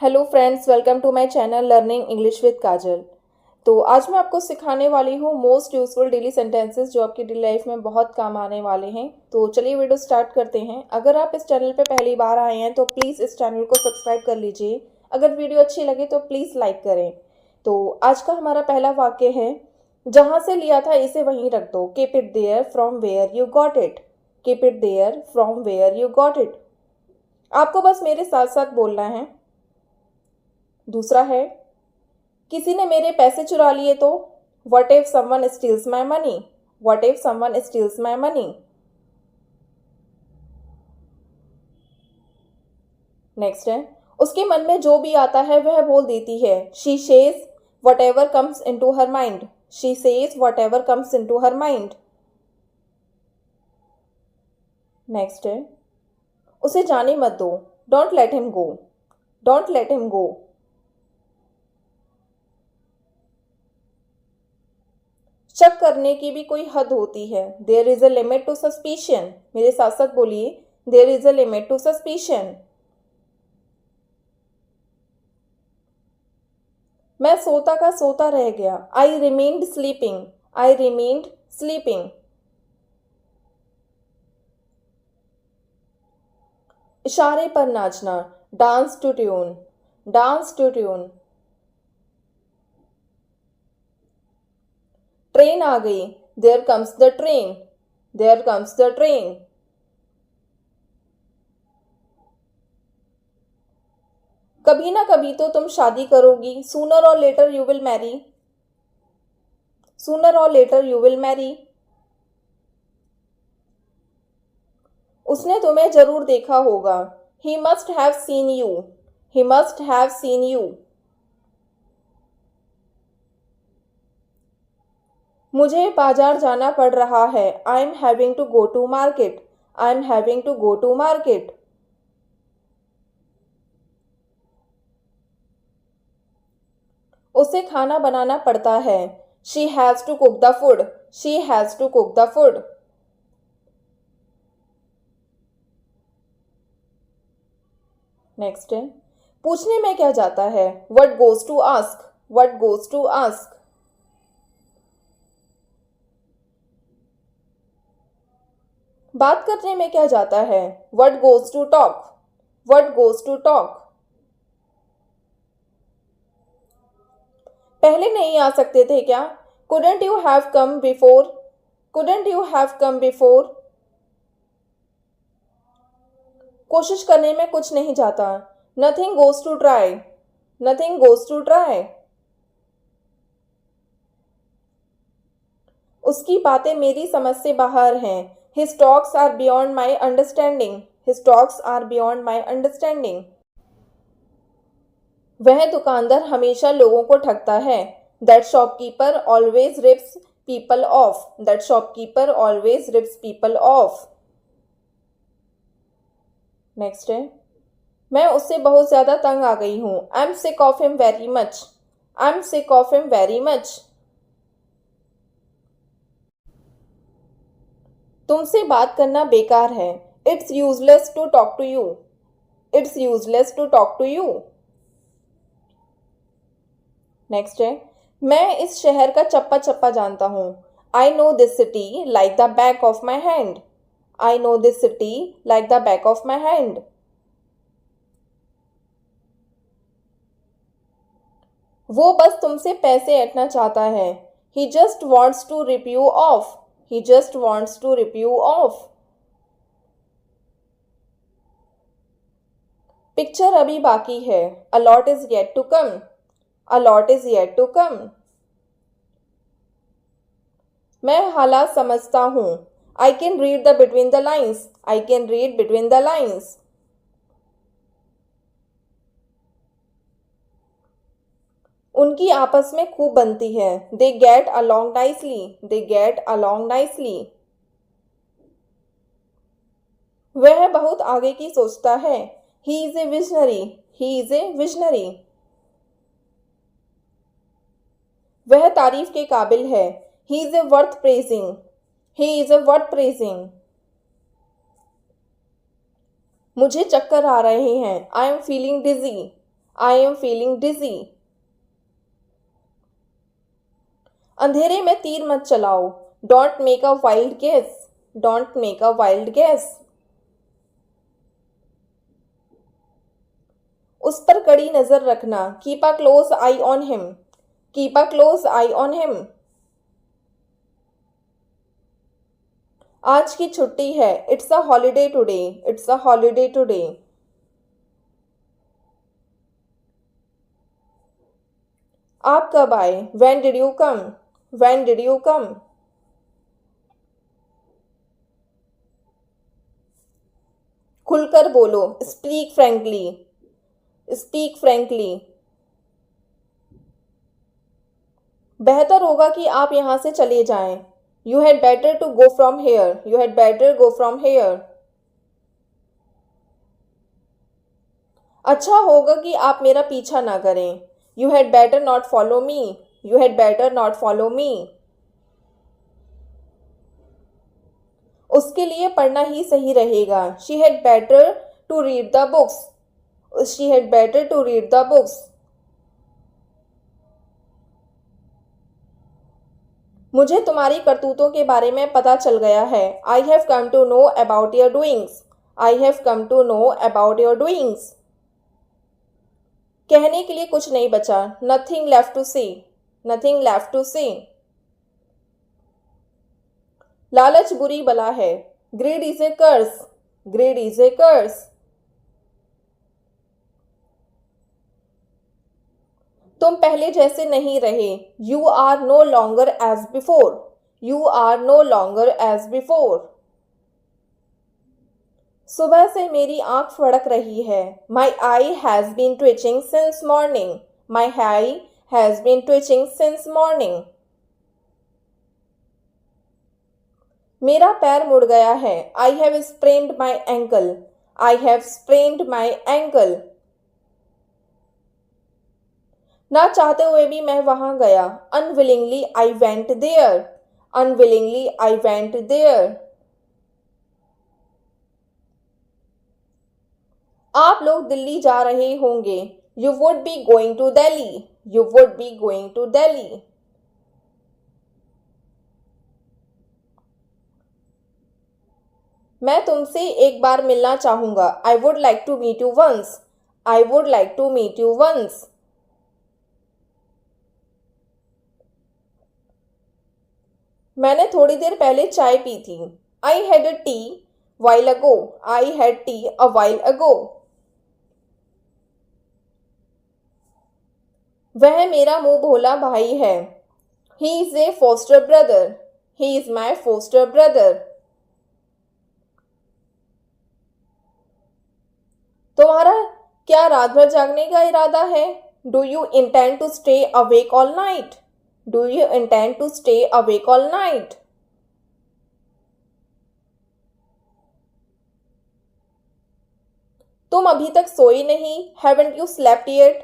Hello friends, welcome to my channel learning English with Kajal. तो आज मैं आपको सिखाने वाली हूँ मोस्ट यूजफुल डेली सेंटेंसेस जो आपकी डेली लाइफ में बहुत काम आने वाले हैं। तो चलिए वीडियो स्टार्ट करते हैं। अगर आप इस चैनल पे पहली बार आए हैं तो प्लीज़ इस चैनल को सब्सक्राइब कर लीजिए। अगर वीडियो अच्छी लगे तो प्लीज़ लाइक करें। तो आज का हमारा पहला वाक्य है, जहाँ से लिया था इसे वहीं रख दो। Keep it there from where you got it. Keep it there from where you got it. आपको बस मेरे साथ साथ बोलना है। दूसरा है, किसी ने मेरे पैसे चुरा लिए तो। What if someone steals my money. What if someone steals my money. Next है, उसके मन में जो भी आता है वह बोल देती है। She says whatever comes in to her mind. She says whatever comes in to her mind. Next है, उसे जाने मत दो। Don't let him go. Don't let him go. शक करने की भी कोई हद होती है। There is a limit to suspicion. मेरे साथ साथ बोलिए, there is a limit to suspicion. मैं सोता का सोता रह गया। I remained sleeping. I remained sleeping. इशारे पर नाचना। Dance to tune. Dance to tune. Train आ गई। There comes the train. There comes the train. कभी ना कभी तो तुम शादी करोगी। Sooner or later you will marry. Sooner or later you will marry. उसने तुम्हें जरूर देखा होगा। He must have seen you. He must have seen you. मुझे बाजार जाना पड़ रहा है। I am having to go to market. I am having to go to market. उसे खाना बनाना पड़ता है। She has to cook the food. She has to cook the food. Next है, पूछने में क्या जाता है। What goes to ask. What goes to ask. बात करने में क्या जाता है। What goes to talk. What goes to talk. पहले नहीं आ सकते थे क्या। Couldn't you have come before. Couldn't you have come before. कोशिश करने में कुछ नहीं जाता। Nothing goes to try. Nothing goes to try. उसकी बातें मेरी समझ से बाहर हैं। His talks are beyond my understanding. His talks are beyond my understanding. वह दुकानदार हमेशा लोगों को ठगता है। That shopkeeper always rips people off. That shopkeeper always rips people off. Next है, मैं उससे बहुत ज्यादा तंग आ गई हूं। I am sick of him very much. I am sick of him very much. तुमसे बात करना बेकार है। It's useless to talk to you. It's useless to talk to you. Next है, मैं इस शहर का चप्पा चप्पा जानता हूँ। I know this city like the back of my hand. I know this city like the back of my hand. वो बस तुमसे पैसे ऐंठना चाहता है। He just wants to rip you off. He just wants to rip you off. Picture अभी बाकी है। A lot is yet to come. A lot is yet to come. मैं हालात समझता हूँ। I can read the between the lines. I can read between the lines. उनकी आपस में खूब बनती है। They get along nicely. They get along nicely. वह बहुत आगे की सोचता है। He is a visionary. He is a visionary. वह तारीफ के काबिल है। He is a worth praising. He is a worth praising. मुझे चक्कर आ रहे हैं। I am feeling dizzy. I am feeling dizzy. अंधेरे में तीर मत चलाओ। Don't make a wild guess. Don't make a wild guess. उस पर कड़ी नजर रखना। Keep a close eye on him. Keep a close eye on him. आज की छुट्टी है। It's a holiday today. It's a holiday today. आप कब आए? When did you come? When did you come? खुलकर बोलो। Speak frankly. Speak frankly. बेहतर होगा कि आप यहां से चले जाएं। You had better to go from here. You had better go from here. अच्छा होगा कि आप मेरा पीछा ना करें। You had better not follow me. You had better not follow me. उसके लिए पढ़ना ही सही रहेगा। She had better to read the books. She had better to read the books. मुझे तुम्हारी करतूतों के बारे में पता चल गया है। I have come to know about your doings. I have come to know about your doings. कहने के लिए कुछ नहीं बचा। Nothing left to say. Nothing left to say. लालच बुरी बला है। Greed is a curse. Greed is a curse. तुम पहले जैसे नहीं रहे। You are no longer as before. You are no longer as before. सुबह से मेरी आंख फड़क रही है। माई eye has been twitching since morning. My eye has been twitching since morning. मेरा पैर मुड़ गया है। I have sprained my ankle. I have sprained my ankle. ना चाहते हुए भी मैं वहां गया। Unwillingly I went there. Unwillingly I went there. आप लोग दिल्ली जा रहे होंगे। You would be going to Delhi. You would be going to Delhi. मैं तुमसे एक बार मिलना चाहूंगा। I would like to meet you once. I would like to meet you once. मैंने थोड़ी देर पहले चाय पी थी। I had a tea a while. I had tea a while ago. वह मेरा मुंह भोला भाई है। He is a foster brother. He is my foster brother. तुम्हारा क्या रात भर जागने का इरादा है? Do you intend to stay awake all night? Do you intend to stay awake all night? तुम अभी तक सोई नहीं? Haven't you slept yet?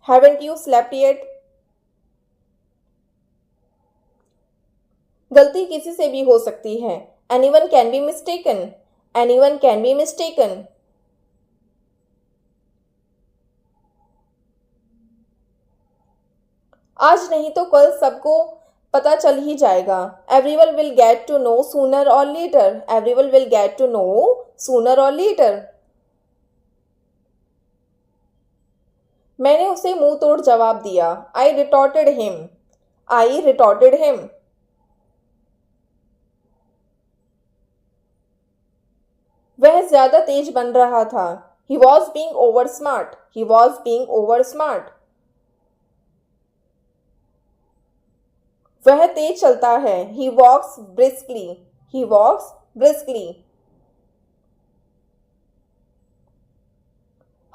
Haven't you slept yet? गलती किसी से भी हो सकती है। Anyone can be mistaken. Anyone can be mistaken. आज नहीं तो कल सबको पता चल ही जाएगा। Everyone will get to know sooner or later. Everyone will get to know sooner or later. मैंने उसे मुंह तोड़ जवाब दिया। I retorted him. I retorted him. वह ज्यादा तेज बन रहा था। He was being over smart. He was being over smart. वह तेज चलता है। He walks briskly. He walks briskly.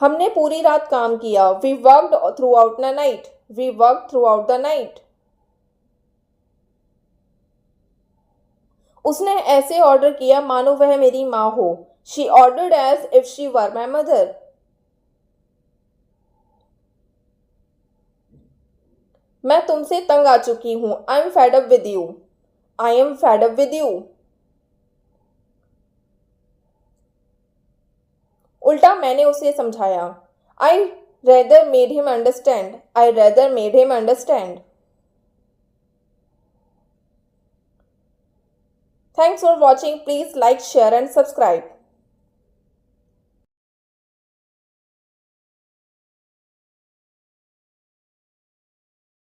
हमने पूरी रात काम किया। We worked throughout the night. We work throughout the night. उसने ऐसे ऑर्डर किया मानो वह मेरी माँ हो। She ordered as if she were my mother. मैं तुमसे तंग आ चुकी हूं। I am fed up with you. I am fed up with you. उल्टा मैंने उसे समझाया। आई rather made him understand, I rather made him understand. Thanks for watching, please like share and subscribe.